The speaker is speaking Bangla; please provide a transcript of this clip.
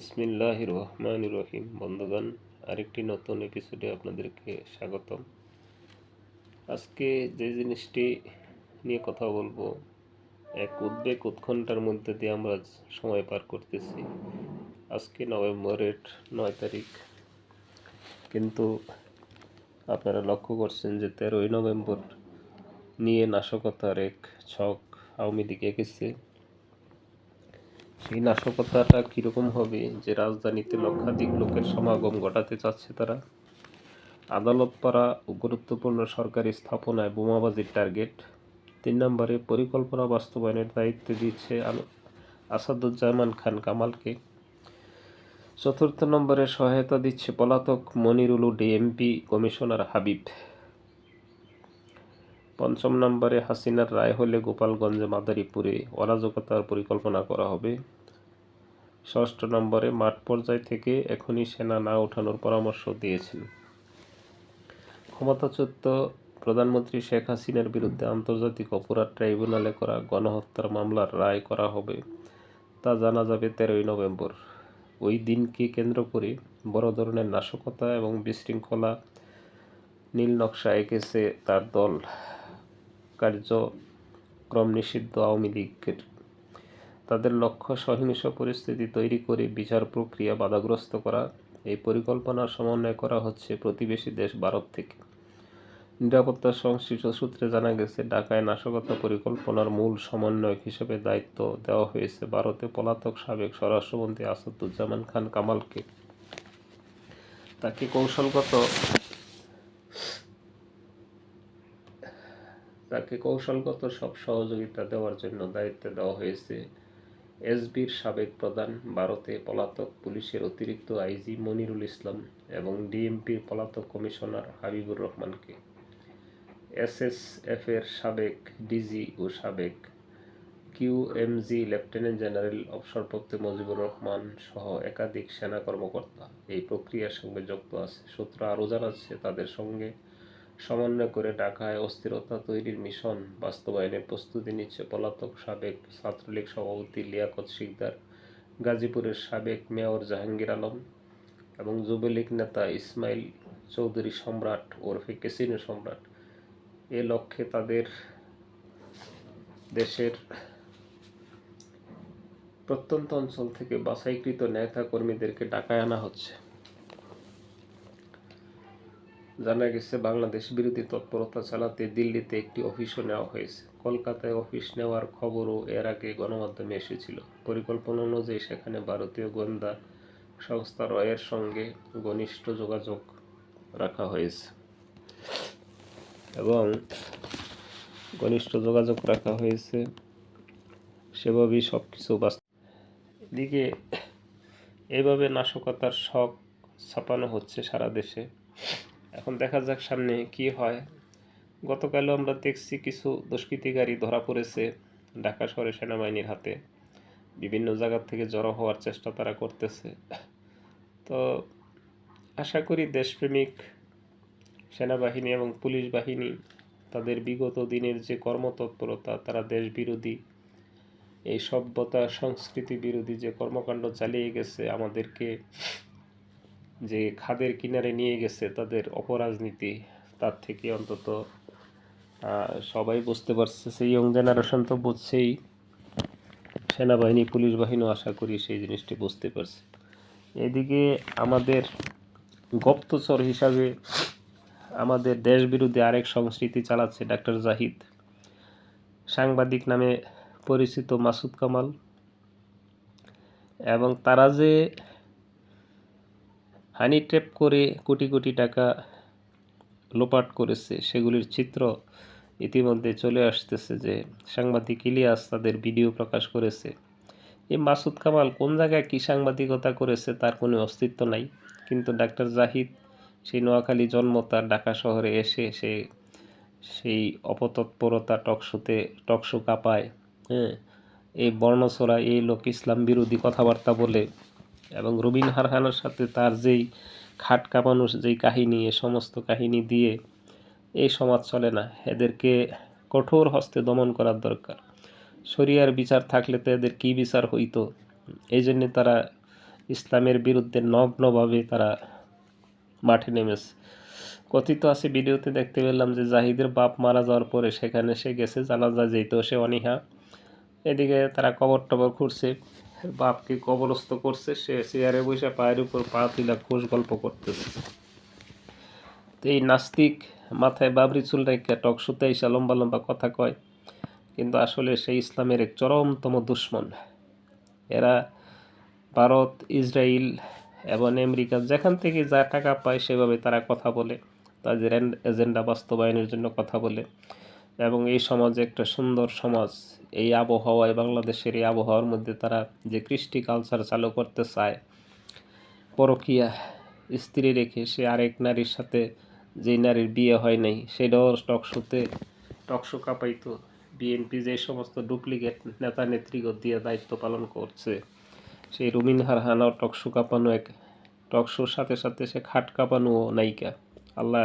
বিসমিল্লাহির রহমানির রহিম। বন্ধুগণ, আরেকটি নতুন এপিসোডে আপনাদেরকে স্বাগতম। আজকে যে জিনিসটি নিয়ে কথা বলবো, এক উদ্বেগ উৎকণ্ঠার মধ্যে দিয়ে আমরা সময় পার করতেছি। আজকে নভেম্বরের 9 তারিখ, কিন্তু আপনারা লক্ষ্য করছেন যে 13ই নভেম্বর নিয়ে নাশকতার এক ছক আওয়ামী লীগ এঁকেছে। সেই নাশকতাটা কীরকম হবে যে রাজধানীতে লক্ষাধিক লোকের সমাগম ঘটাতে চাচ্ছে তারা, আদালতপাড়া ও গুরুত্বপূর্ণ সরকারি স্থাপনায় বোমাবাজির টার্গেট। 3 নম্বরে পরিকল্পনা বাস্তবায়নের দায়িত্ব দিচ্ছে আসাদুজ্জামান খান কামালকে। 4র্থ নম্বরে সহায়তা দিচ্ছে পলাতক মনিরুল ডিএমপি কমিশনার হাবিব। 5ম নম্বরে হাসিনার রায় হলে গোপালগঞ্জে মাদারীপুরে অরাজকতার পরিকল্পনা করা হবে। 6ষ্ঠ নম্বরে মাঠ পর্যায় থেকে এখনই সেনা না ওঠানোর পরামর্শ দিয়েছেন। ক্ষমতাচ্যুত প্রধানমন্ত্রী শেখ হাসিনার বিরুদ্ধে আন্তর্জাতিক অপরাধ ট্রাইব্যুনালে করা গণহত্যার মামলার রায় করা হবে, তা জানা যাবে 13ই নভেম্বর। ওই দিনকে কেন্দ্র করে বড় ধরনের নাশকতা এবং বিশৃঙ্খলা নীল নকশা এঁকেছে তার দল। কার্যক্রম নিষিদ্ধ আওয়ামী লীগের। তাদের লক্ষ্য সহিংস পরিস্থিতি তৈরি করে বিচার প্রক্রিয়া বাধাগ্রস্ত করা। এই পরিকল্পনার সমন্বয় করা হচ্ছে প্রতিবেশী দেশ ভারত থেকে। নিরাপত্তা সংশ্লিষ্ট সূত্রে জানা গেছে, ঢাকায় নাশকতা পরিকল্পনার মূল সমন্বয়ক হিসেবে দায়িত্ব দেওয়া হয়েছে ভারতে পলাতক সাবেক স্বরাষ্ট্রমন্ত্রী আসাদুজ্জামান খান কামালকে। তাকে কৌশলগত সব সহযোগিতা দেওয়ার জন্য দায়িত্ব দেওয়া হয়েছে এসবির সাবেক প্রধান, ভারতে পলাতক পুলিশের অতিরিক্ত আইজি মনিরুল ইসলাম এবং ডিএমপির পলাতক কমিশনার হাবিবুর রহমানকে। এসএসএফের সাবেক ডিজি ও সাবেক কিউএমজি লেফটেন্যান্ট জেনারেল অবসরপ্রাপ্ত মুজিবুর রহমান সহ একাধিক সেনা কর্মকর্তা এই প্রক্রিয়ার সঙ্গে যুক্ত আছে। সূত্র আরও জানাচ্ছে, তাদের সঙ্গে সমন্বয় করে ঢাকায় অস্থিরতা তৈরির মিশন বাস্তবায়নের প্রস্তুতি নিচ্ছে পলাতক সাবেক ছাত্রলীগ সভাপতি লিয়াকত শিকদার, গাজীপুরের সাবেক মেয়র জাহাঙ্গীর আলম এবং যুবলীগ নেতা ইসমাইল চৌধুরী সম্রাট ওরফে ক্যাসিনো সম্রাট। এ লক্ষ্যে তাদের দেশের প্রত্যন্ত অঞ্চল থেকে বাছাইকৃত নেতা কর্মীদেরকে ঢাকায় আনা হচ্ছে। জানা গেছে, বাংলাদেশ বিরোধী তৎপরতা চালাতে দিল্লিতে একটি অফিসও নেওয়া হয়েছে। কলকাতায় অফিস নেওয়ার খবরও এর আগে গণমাধ্যমে এসেছিল। পরিকল্পনা অনুযায়ী সেখানে ভারতীয় গোয়েন্দা সংস্থা রয়ের সঙ্গে ঘনিষ্ঠ যোগাযোগ রাখা হয়েছে সেভাবেই সব কিছু এদিকে এইভাবে নাশকতার শখ ছাপানো হচ্ছে সারা দেশে। এখন দেখা যাক সামনে কি হয়। গতকালও আমরা দেখছি কিছু দুষ্কৃতিকারী ধরা পড়েছে ঢাকা শহরে সেনাবাহিনীর হাতে। বিভিন্ন জায়গা থেকে জড়ো হওয়ার চেষ্টা তারা করতেছে। তো আশা করি দেশপ্রেমিক সেনাবাহিনী এবং পুলিশ বাহিনী তাদের বিগত দিনের যে কর্মতৎপরতা, তারা দেশ বিরোধী এই সভ্যতা সংস্কৃতি বিরোধী যে কর্মকাণ্ড চালিয়ে গেছে, আমাদেরকে যে খাদের কিনারে নিয়ে গেছে তাদের অপরাজনীতি, তার থেকে অন্তত সবাই বুঝতে পারছে। সেই ইয়ং জেনারেশন তো বুঝছেই, সেনাবাহিনী পুলিশ বাহিনীও আশা করি সেই জিনিসটি বুঝতে পারছে। এদিকে আমাদের গুপ্তচর হিসাবে আমাদের দেশ বিরোধী আরেক সংস্কৃতি চালাচ্ছে ডাক্তার জাহিদ, সাংবাদিক নামে পরিচিত মাসুদ কামাল, এবং তারা যে হানি ট্র্যাপ করে কোটি কোটি টাকা লোপাট করেছে সেগুলির চিত্র ইতিমধ্যে চলে আসতেছে। যে সাংবাদিক ইলিয়াস তাদের ভিডিও প্রকাশ করেছে। এই মাসুদ কামাল কোন জায়গায় কী সাংবাদিকতা করেছে তার কোনো অস্তিত্ব নাই, কিন্তু ডাক্তার জাহিদ সেই নোয়াখালী জন্ম, তার ঢাকা শহরে এসে সেই অপতৎপরতা টকশো কাঁপায়, এই বর্ণছড়া, এই লোক ইসলাম বিরোধী কথাবার্তা বলে, এবং রুবিন হারহানের সাথে তার যেই খাট কাঁপানো যেই কাহিনী, এ সমস্ত কাহিনী দিয়ে এই সমাজ চলে না। এদেরকে কঠোর হস্তে দমন করার দরকার। শরিয়ার বিচার থাকলে তো এদের কী বিচার হইতো। এই জন্যে তারা ইসলামের বিরুদ্ধে নগ্নভাবে তারা মাঠে নেমেছে। কথিত আছে, ভিডিওতে দেখতে পেলাম যে জাহিদের বাপ মারা যাওয়ার পরে সেখানে সে গেছে জানাজা, যেত সে অনীহা, এদিকে তারা কবর টবর খুঁড়ছে, বাপকে কবরস্থ করছে, সে চেয়ারে বসে পায়ের উপর পা তুলা খোশ গল্প করতেছে। তো এই নাস্তিক মাথায় বাবরি চুল রেখে টকশোতে এসে লম্বা লম্বা কথা কয়, কিন্তু আসলে সেই ইসলামের এক চরমতম দুশ্মন। এরা ভারত, ইসরায়েল এবং আমেরিকা যেখান থেকে যা টাকা পায় সেভাবে তারা কথা বলে, তাদের এজেন্ডা বাস্তবায়নের জন্য কথা বলে। এবং এই সমাজে একটা সুন্দর সমাজ, এই আবহাওয়ায়, বাংলাদেশের এই আবহাওয়ার মধ্যে তারা যে কৃষ্টি কালচার চালু করতে চায়, পরকীয়া, স্ত্রী রেখে সে আরেক নারীর সাথে যেই নারীর বিয়ে হয় নাই সেটাও টকশো কাঁপাইতো। বিএনপি যে সমস্ত ডুপ্লিকেট নেতা নেত্রীকে দিয়ে দায়িত্ব পালন করছে, সেই রুমিন হারহানাও টকশো কাঁপানো, এক টকশোর সাথে সাথে সে খাট কাঁপানো নায়িকা। আল্লাহ